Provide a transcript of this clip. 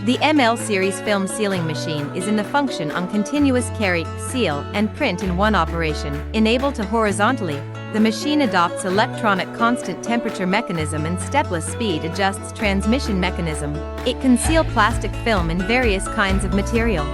The ML series film sealing machine is in the function on continuous carry, seal, and print in one operation. Enabled to horizontally, the machine adopts electronic constant temperature mechanism and stepless speed adjusts transmission mechanism. It can seal plastic film in various kinds of material.